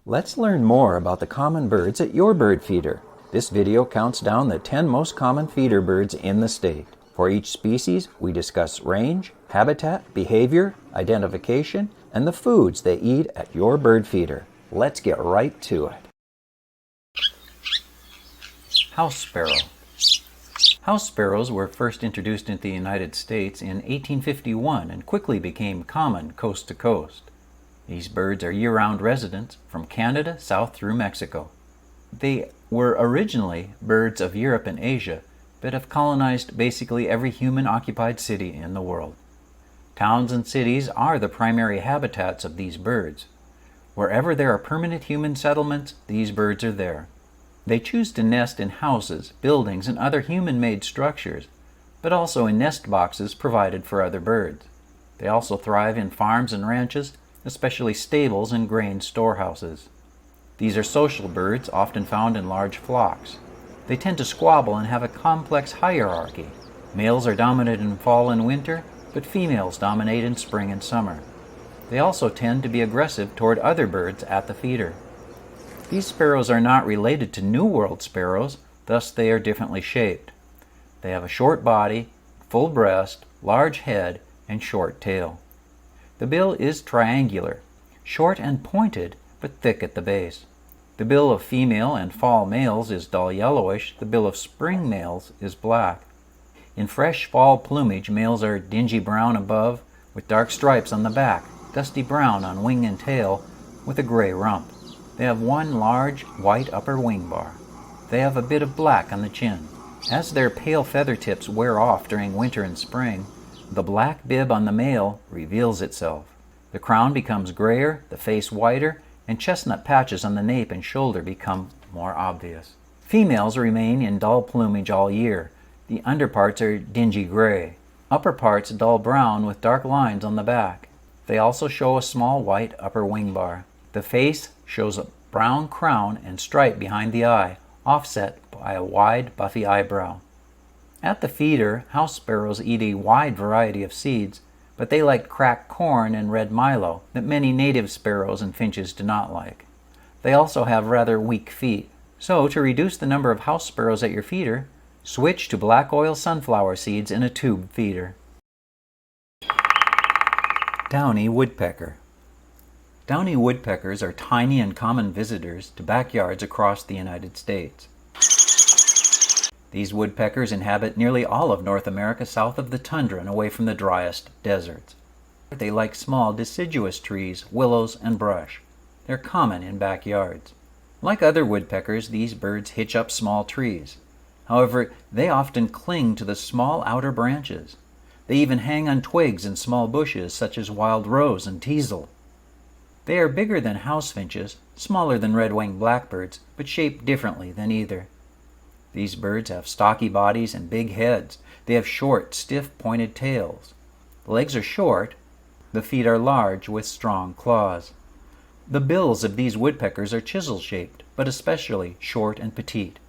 Let's learn more about the common birds at your bird feeder. This video counts down the 10 most common feeder birds in the state. For each species, we discuss range, habitat, behavior, identification, and the foods they eat at your bird feeder. Let's get right to it. House sparrow. House sparrows were first introduced into the United States in 1851 and quickly became common coast to coast. These birds are year-round residents from Canada south through Mexico. They were originally birds of Europe and Asia, but have colonized basically every human-occupied city in the world. Towns and cities are the primary habitats of these birds. Wherever there are permanent human settlements, these birds are there. They choose to nest in houses, buildings, and other human-made structures, but also in nest boxes provided for other birds. They also thrive in farms and ranches, especially stables and grain storehouses. These are social birds, often found in large flocks. They tend to squabble and have a complex hierarchy. Males are dominant in fall and winter, but females dominate in spring and summer. They also tend to be aggressive toward other birds at the feeder. These sparrows are not related to New World sparrows, thus they are differently shaped. They have a short body, full breast, large head, and short tail. The bill is triangular, short and pointed, but thick at the base. The bill of female and fall males is dull yellowish, the bill of spring males is black. In fresh fall plumage, males are dingy brown above, with dark stripes on the back, dusty brown on wing and tail, with a gray rump. They have one large white upper wing bar. They have a bit of black on the chin. As their pale feather tips wear off during winter and spring, the black bib on the male reveals itself. The crown becomes grayer, the face whiter, and chestnut patches on the nape and shoulder become more obvious. Females remain in dull plumage all year. The underparts are dingy gray. Upper parts dull brown with dark lines on the back. They also show a small white upper wing bar. The face shows a brown crown and stripe behind the eye, offset by a wide, buffy eyebrow. At the feeder, house sparrows eat a wide variety of seeds, but they like cracked corn and red milo that many native sparrows and finches do not like. They also have rather weak feet. So, to reduce the number of house sparrows at your feeder, switch to black oil sunflower seeds in a tube feeder. Downy Woodpecker. Downy woodpeckers are tiny and common visitors to backyards across the United States. These woodpeckers inhabit nearly all of North America south of the tundra and away from the driest deserts. They like small deciduous trees, willows, and brush. They're common in backyards. Like other woodpeckers, these birds hitch up small trees. However, they often cling to the small outer branches. They even hang on twigs and small bushes such as wild rose and teasel. They are bigger than house finches, smaller than red-winged blackbirds, but shaped differently than either. These birds have stocky bodies and big heads. They have short, stiff, pointed tails. The legs are short. The feet are large with strong claws. The bills of these woodpeckers are chisel-shaped, but especially short and petite.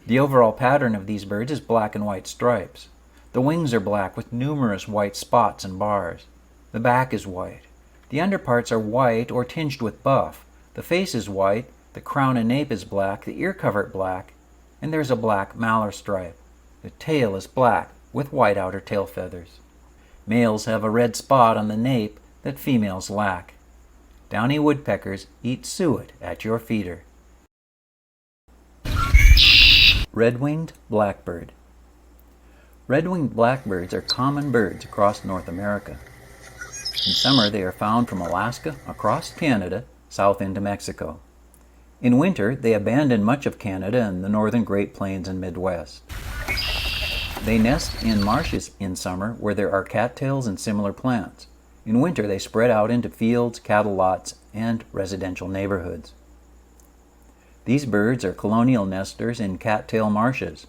The overall pattern of these birds is black and white stripes. The wings are black with numerous white spots and bars. The back is white. The underparts are white or tinged with buff. The face is white, the crown and nape is black, the ear cover black, and there's a black malar stripe. The tail is black with white outer tail feathers. Males have a red spot on the nape that females lack. Downy woodpeckers eat suet at your feeder. Red-winged blackbird. Red-winged blackbirds are common birds across North America. In summer, they are found from Alaska across Canada, south into Mexico. In winter, they abandon much of Canada and the northern Great Plains and Midwest. They nest in marshes in summer where there are cattails and similar plants. In winter, they spread out into fields, cattle lots, and residential neighborhoods. These birds are colonial nesters in cattail marshes.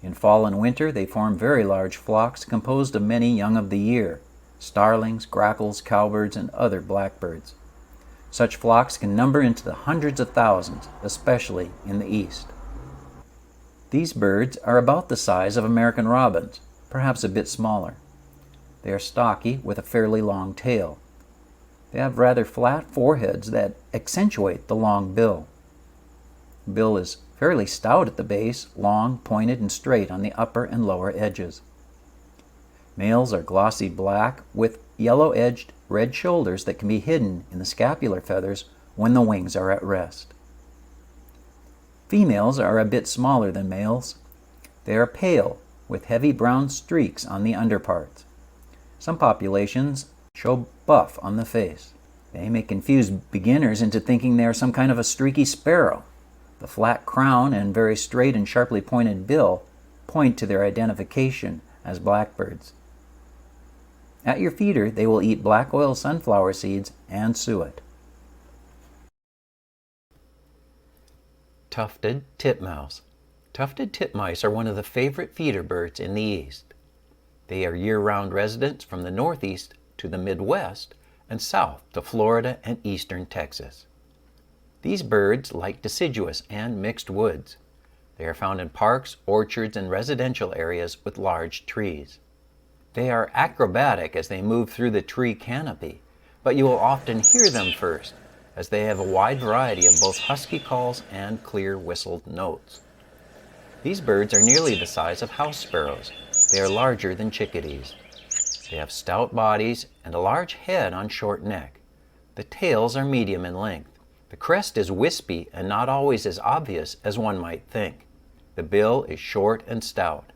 In fall and winter, they form very large flocks composed of many young of the year, starlings, grackles, cowbirds, and other blackbirds. Such flocks can number into the hundreds of thousands, especially in the east. These birds are about the size of American robins, perhaps a bit smaller. They are stocky with a fairly long tail. They have rather flat foreheads that accentuate the long bill. The bill is fairly stout at the base, long, pointed, and straight on the upper and lower edges. Males are glossy black with yellow-edged red shoulders that can be hidden in the scapular feathers when the wings are at rest. Females are a bit smaller than males. They are pale, with heavy brown streaks on the underparts. Some populations show buff on the face. They may confuse beginners into thinking they are some kind of a streaky sparrow. The flat crown and very straight and sharply pointed bill point to their identification as blackbirds. At your feeder, they will eat black oil sunflower seeds and suet. Tufted Titmouse. Tufted titmice are one of the favorite feeder birds in the East. They are year-round residents from the Northeast to the Midwest and south to Florida and eastern Texas. These birds like deciduous and mixed woods. They are found in parks, orchards, and residential areas with large trees. They are acrobatic as they move through the tree canopy, but you will often hear them first, as they have a wide variety of both husky calls and clear whistled notes. These birds are nearly the size of house sparrows. They are larger than chickadees. They have stout bodies and a large head on short neck. The tails are medium in length. The crest is wispy and not always as obvious as one might think. The bill is short and stout.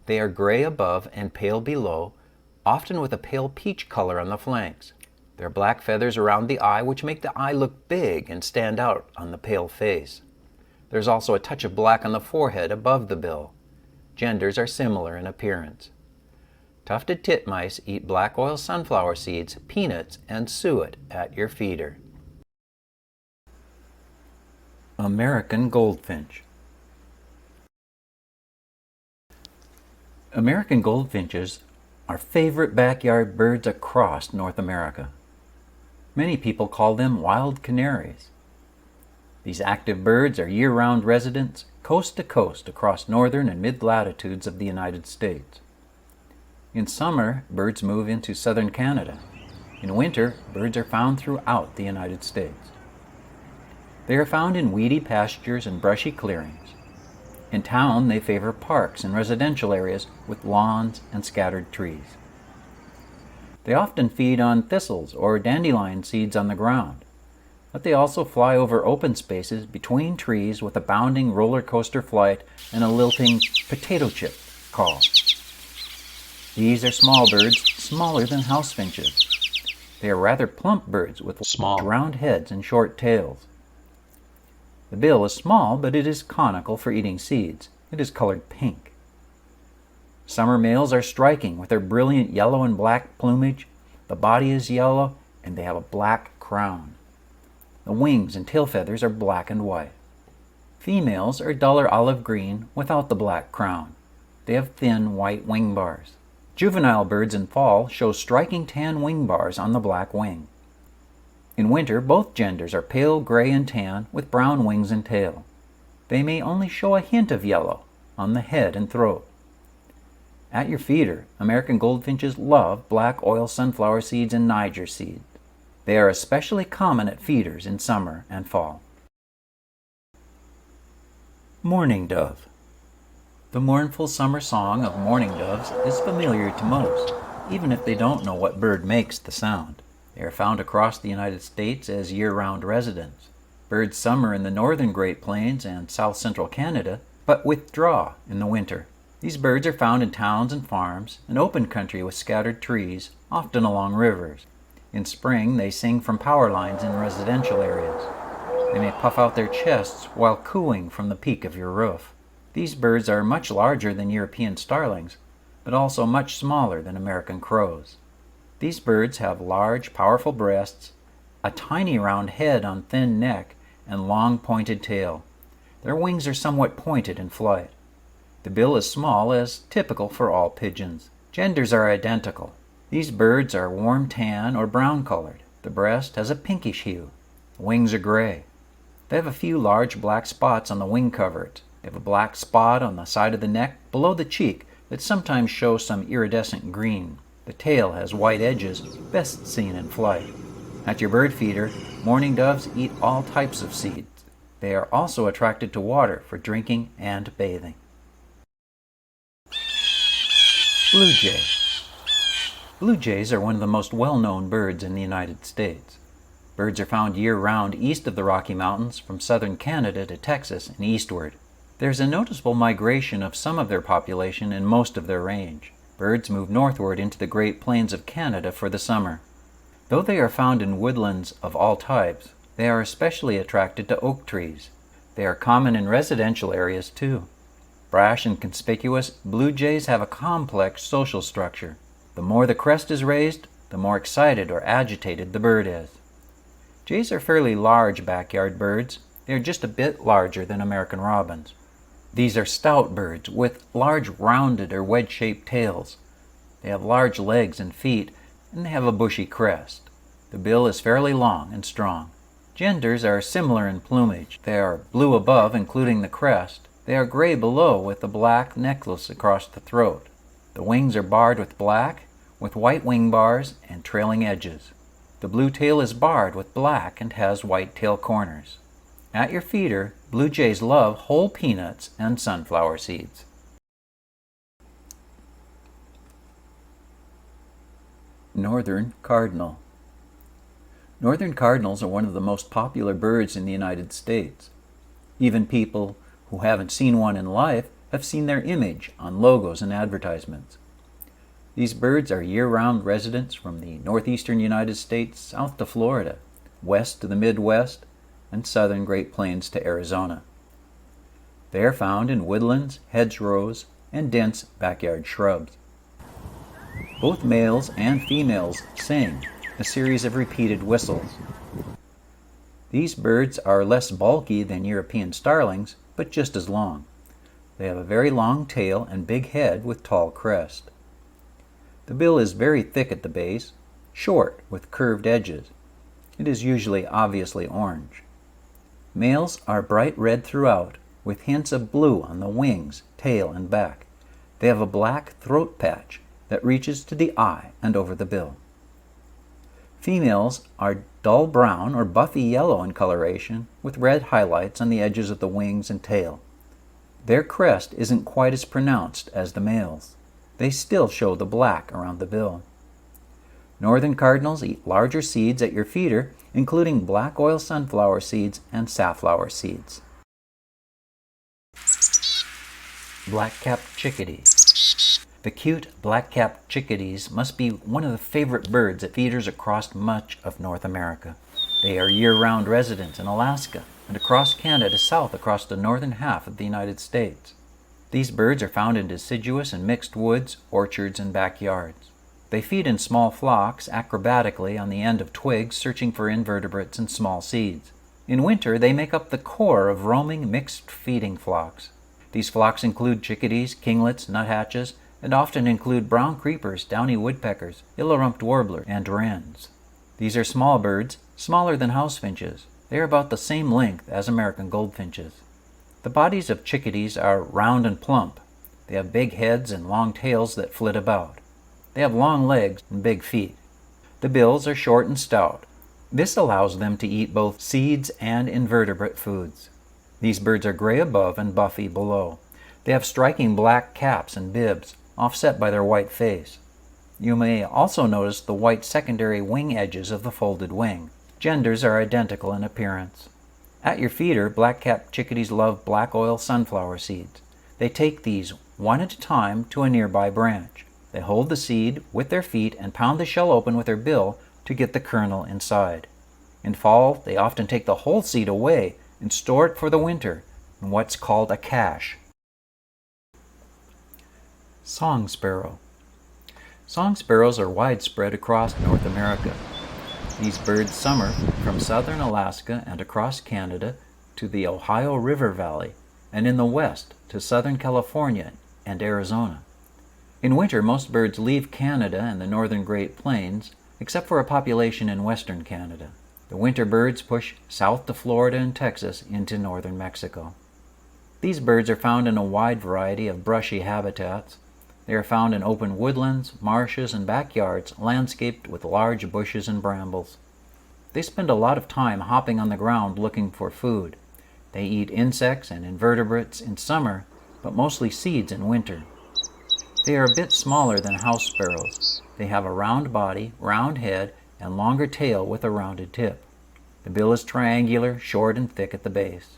They are gray above and pale below, often with a pale peach color on the flanks. There are black feathers around the eye which make the eye look big and stand out on the pale face. There's also a touch of black on the forehead above the bill. Genders are similar in appearance. Tufted titmice eat black oil sunflower seeds, peanuts, and suet at your feeder. American Goldfinch. American goldfinches are favorite backyard birds across North America. Many people call them wild canaries. These active birds are year-round residents, coast to coast across northern and mid-latitudes of the United States. In summer, birds move into southern Canada. In winter, birds are found throughout the United States. They are found in weedy pastures and brushy clearings. In town, they favor parks and residential areas with lawns and scattered trees. They often feed on thistles or dandelion seeds on the ground, but they also fly over open spaces between trees with a bounding roller coaster flight and a lilting potato chip call. These are small birds, smaller than house finches. They are rather plump birds with small round heads and short tails. The bill is small, but it is conical for eating seeds. It is colored pink. Summer males are striking with their brilliant yellow and black plumage. The body is yellow, and they have a black crown. The wings and tail feathers are black and white. Females are duller olive green without the black crown. They have thin white wing bars. Juvenile birds in fall show striking tan wing bars on the black wing. In winter, both genders are pale gray and tan with brown wings and tail. They may only show a hint of yellow on the head and throat. At your feeder, American goldfinches love black oil sunflower seeds and Niger seeds. They are especially common at feeders in summer and fall. Mourning Dove. The mournful summer song of mourning doves is familiar to most, even if they don't know what bird makes the sound. They are found across the United States as year-round residents. Birds summer in the northern Great Plains and south-central Canada, but withdraw in the winter. These birds are found in towns and farms, an open country with scattered trees, often along rivers. In spring, they sing from power lines in residential areas. They may puff out their chests while cooing from the peak of your roof. These birds are much larger than European starlings, but also much smaller than American crows. These birds have large, powerful breasts, a tiny round head on thin neck, and long pointed tail. Their wings are somewhat pointed in flight. The bill is small, as typical for all pigeons. Genders are identical. These birds are warm tan or brown colored. The breast has a pinkish hue. The wings are gray. They have a few large black spots on the wing coverts. They have a black spot on the side of the neck below the cheek that sometimes shows some iridescent green. The tail has white edges, best seen in flight. At your bird feeder, mourning doves eat all types of seeds. They are also attracted to water for drinking and bathing. Blue jay. Blue jays are one of the most well-known birds in the United States. Birds are found year-round east of the Rocky Mountains, from southern Canada to Texas and eastward. There's a noticeable migration of some of their population in most of their range. Birds move northward into the Great Plains of Canada for the summer. Though they are found in woodlands of all types, they are especially attracted to oak trees. They are common in residential areas too. Brash and conspicuous, blue jays have a complex social structure. The more the crest is raised, the more excited or agitated the bird is. Jays are fairly large backyard birds. They are just a bit larger than American robins. These are stout birds with large rounded or wedge-shaped tails. They have large legs and feet, and they have a bushy crest. The bill is fairly long and strong. Genders are similar in plumage. They are blue above, including the crest. They are gray below with a black necklace across the throat. The wings are barred with black, with white wing bars and trailing edges. The blue tail is barred with black and has white tail corners. At your feeder, blue jays love whole peanuts and sunflower seeds. Northern cardinal. Northern cardinals are one of the most popular birds in the United States. Even people who haven't seen one in life have seen their image on logos and advertisements. These birds are year-round residents from the northeastern United States south to Florida, west to the Midwest, and southern Great Plains to Arizona. They are found in woodlands, hedgerows, and dense backyard shrubs. Both males and females sing a series of repeated whistles. These birds are less bulky than European starlings, but just as long. They have a very long tail and big head with tall crest. The bill is very thick at the base, short with curved edges. It is usually obviously orange. Males are bright red throughout, with hints of blue on the wings, tail, and back. They have a black throat patch that reaches to the eye and over the bill. Females are dull brown or buffy yellow in coloration, with red highlights on the edges of the wings and tail. Their crest isn't quite as pronounced as the males. They still show the black around the bill. Northern cardinals eat larger seeds at your feeder, including black oil sunflower seeds and safflower seeds. Black-capped chickadee. The cute black-capped chickadees must be one of the favorite birds at feeders across much of North America. They are year-round residents in Alaska and across Canada south across the northern half of the United States. These birds are found in deciduous and mixed woods, orchards, and backyards. They feed in small flocks acrobatically on the end of twigs, searching for invertebrates and small seeds. In winter, they make up the core of roaming mixed feeding flocks. These flocks include chickadees, kinglets, nuthatches, and often include brown creepers, downy woodpeckers, yellow-rumped warblers, and wrens. These are small birds, smaller than house finches. They are about the same length as American goldfinches. The bodies of chickadees are round and plump. They have big heads and long tails that flit about. They have long legs and big feet. The bills are short and stout. This allows them to eat both seeds and invertebrate foods. These birds are gray above and buffy below. They have striking black caps and bibs, offset by their white face. You may also notice the white secondary wing edges of the folded wing. Genders are identical in appearance. At your feeder, black-capped chickadees love black oil sunflower seeds. They take these one at a time to a nearby branch. They hold the seed with their feet and pound the shell open with their bill to get the kernel inside. In fall, they often take the whole seed away and store it for the winter in what's called a cache. Song sparrow. Song sparrows are widespread across North America. These birds summer from southern Alaska and across Canada to the Ohio River Valley, and in the west to southern California and Arizona. In winter, most birds leave Canada and the northern Great Plains, except for a population in western Canada. The winter birds push south to Florida and Texas into northern Mexico. These birds are found in a wide variety of brushy habitats. They are found in open woodlands, marshes, and backyards landscaped with large bushes and brambles. They spend a lot of time hopping on the ground looking for food. They eat insects and invertebrates in summer, but mostly seeds in winter. They are a bit smaller than house sparrows. They have a round body, round head, and longer tail with a rounded tip. The bill is triangular, short and thick at the base.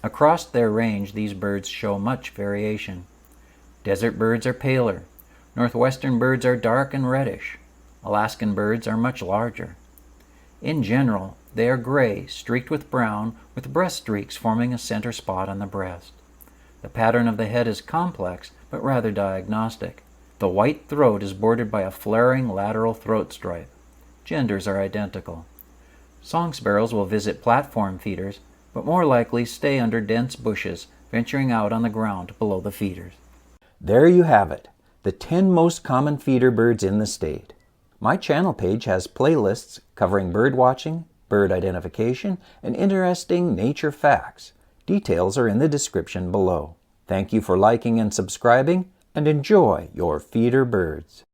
Across their range, these birds show much variation. Desert birds are paler. Northwestern birds are dark and reddish. Alaskan birds are much larger. In general, they are gray, streaked with brown, with breast streaks forming a center spot on the breast. The pattern of the head is complex, but rather diagnostic. The white throat is bordered by a flaring lateral throat stripe. Genders are identical. Song sparrows will visit platform feeders, but more likely stay under dense bushes, venturing out on the ground below the feeders. There you have it, the 10 most common feeder birds in the state. My channel page has playlists covering bird watching, bird identification, and interesting nature facts. Details are in the description below. Thank you for liking and subscribing, and enjoy your feeder birds.